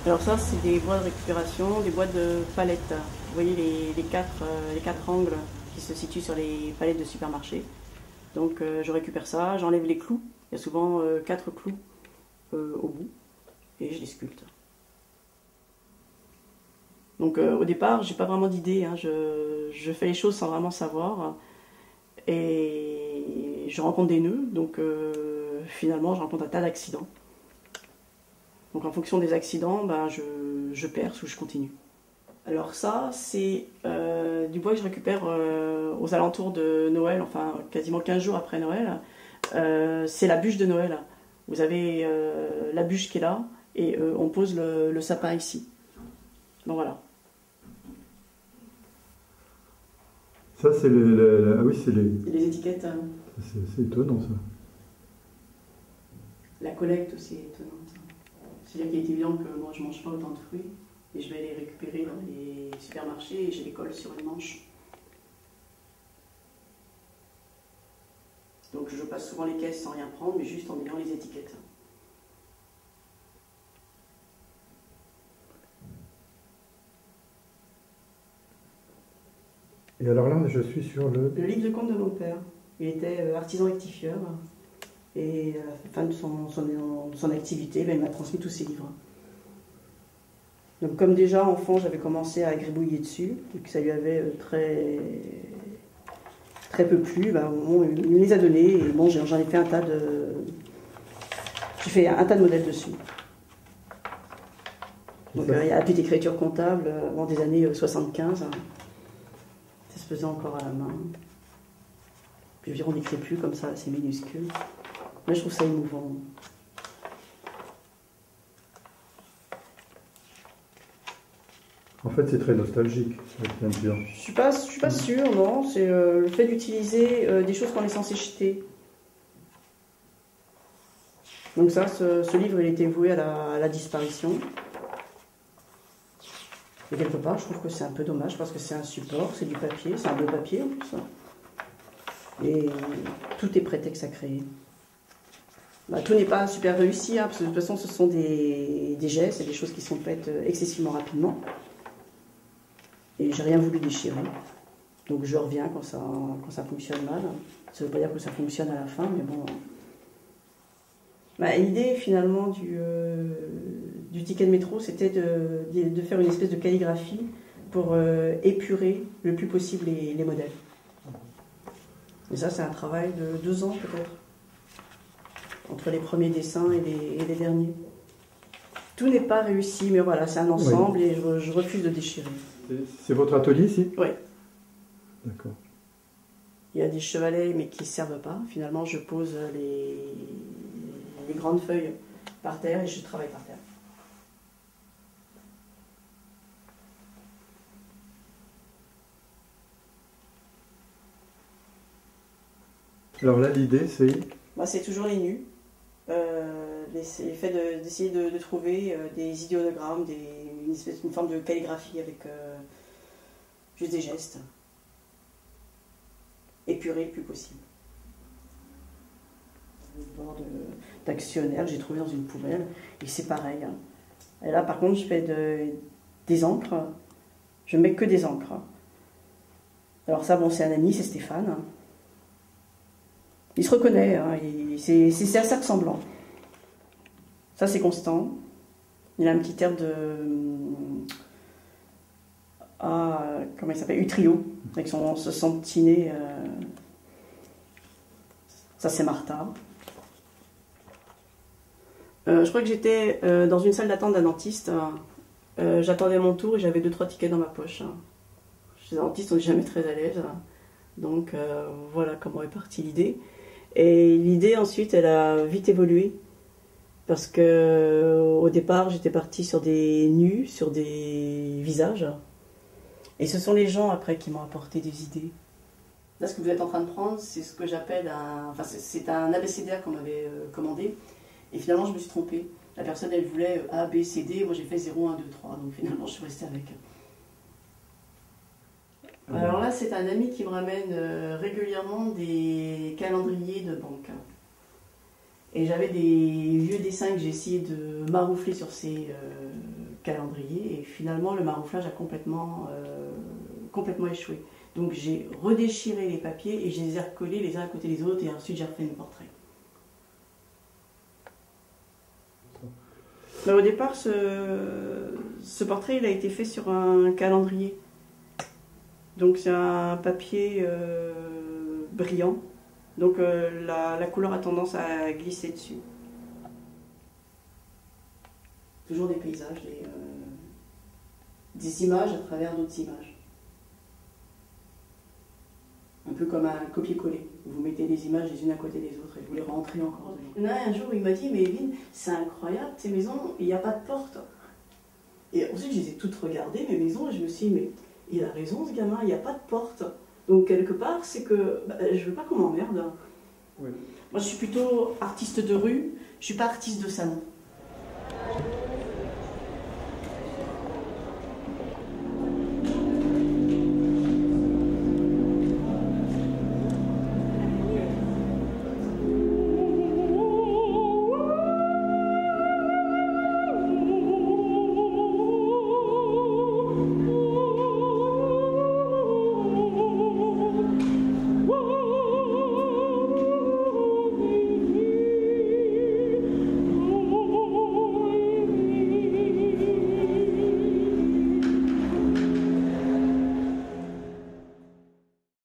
Alors ça, c'est des boîtes de récupération, des boîtes de palettes. Vous voyez les quatre angles qui se situent sur les palettes de supermarché. Donc je récupère ça, j'enlève les clous. Il y a souvent 4 clous au bout et je les sculpte. Donc au départ, j'ai pas vraiment d'idée, hein. Je fais les choses sans vraiment savoir. Et je rencontre des nœuds, donc finalement je rencontre un tas d'accidents. Donc en fonction des accidents, ben, je perce ou je continue. Alors ça, c'est du bois que je récupère aux alentours de Noël, enfin quasiment 15 jours après Noël. C'est la bûche de Noël. Vous avez la bûche qui est là et on pose le sapin ici. Donc voilà. Ça, c'est ah oui, c'est les étiquettes. C'est étonnant, ça. La collecte aussi est étonnante. C'est-à-dire qu'il est évident que moi je ne mange pas autant de fruits et je vais les récupérer dans les supermarchés et je les colle sur une manche. Donc je passe souvent les caisses sans rien prendre, mais juste en ayant les étiquettes. Et alors là, je suis sur le livre de compte de mon père. Il était artisan rectifieur. Et à la fin de son activité, ben, il m'a transmis tous ses livres. Donc comme déjà enfant, j'avais commencé à gribouiller dessus, et que ça lui avait très peu plu, ben, il me les a donnés, et bon, j'en ai fait un tas de... J'ai fait un tas de modèles dessus. Donc il y a la petite écriture comptable des années 75. Ça se faisait encore à la main. Puis je veux dire, on n'écrit plus comme ça, c'est minuscule. Moi, je trouve ça émouvant. En fait, c'est très nostalgique, bien sûr. Je suis pas sûre, non. C'est le fait d'utiliser des choses qu'on est censé jeter. Donc ça, ce livre, il était voué à la disparition. Et quelque part, je trouve que c'est un peu dommage parce que c'est un support, c'est du papier, c'est un beau papier en plus. Et tout est prétexte à créer. Bah, tout n'est pas super réussi, hein, parce que de toute façon, ce sont des gestes et des choses qui sont faites excessivement rapidement. Et j'ai rien voulu déchirer. Donc je reviens quand ça fonctionne mal. Ça ne veut pas dire que ça fonctionne à la fin, mais bon. Bah, l'idée finalement du ticket de métro, c'était de faire une espèce de calligraphie pour épurer le plus possible les modèles. Et ça, c'est un travail de 2 ans peut-être, entre les premiers dessins et les derniers. Tout n'est pas réussi, mais voilà, c'est un ensemble, oui. Et je refuse de déchirer. C'est votre atelier ici? Oui. D'accord. Il y a des chevalets, mais qui ne servent pas. Finalement, je pose les grandes feuilles par terre et je travaille par terre. Alors là, l'idée, c'est... C'est toujours les nus. Le fait d'essayer de trouver des idéogrammes, une forme de calligraphie avec juste des gestes. Épuré le plus possible. Le bord d'actionnaire que j'ai trouvé dans une poubelle. Et c'est pareil. Hein. Et là, par contre, je fais des encres. Je ne mets que des encres. Alors ça, bon, c'est un ami, c'est Stéphane. Il se reconnaît, hein, c'est assez ressemblant. Ça, c'est Constant. Il a un petit air de... comment il s'appelle? Utrio, avec ce sentiné. Ça, c'est Martha. Je crois que j'étais dans une salle d'attente d'un dentiste. J'attendais mon tour et j'avais 2-3 tickets dans ma poche. Chez les dentistes, on n'est jamais très à l'aise. Donc, voilà comment est partie l'idée. Et l'idée ensuite, elle a vite évolué parce que au départ, j'étais partie sur des nus, sur des visages. Et ce sont les gens après qui m'ont apporté des idées. Là, ce que vous êtes en train de prendre, c'est ce que j'appelle un... Enfin, c'est un abécédaire qu'on m'avait commandé. Et finalement, je me suis trompée. La personne, elle voulait A, B, C, D. Moi, j'ai fait 0, 1, 2, 3. Donc finalement, je suis restée avec. Alors là, c'est un ami qui me ramène régulièrement des calendriers de banque. Et j'avais des vieux dessins que j'ai essayé de maroufler sur ces calendriers. Et finalement, le marouflage a complètement échoué. Donc j'ai redéchiré les papiers et je les ai recollés les uns à côté des autres. Et ensuite, j'ai refait mes portraits. Mais au départ, ce portrait, il a été fait sur un calendrier. Donc c'est un papier brillant. Donc la couleur a tendance à glisser dessus. Toujours des paysages, des images à travers d'autres images. Un peu comme un copier-coller. Vous mettez des images les unes à côté des autres et vous les rentrez encore dedans. Il y en a un jour où il m'a dit, mais Evelyne, c'est incroyable, tes maisons, il n'y a pas de porte. Et ensuite, je les ai toutes regardées, mes maisons, et je me suis dit, mais il a raison ce gamin, il n'y a pas de porte. Donc quelque part, c'est que je veux pas qu'on m'emmerde. Oui. Moi, je suis plutôt artiste de rue, je suis pas artiste de salon.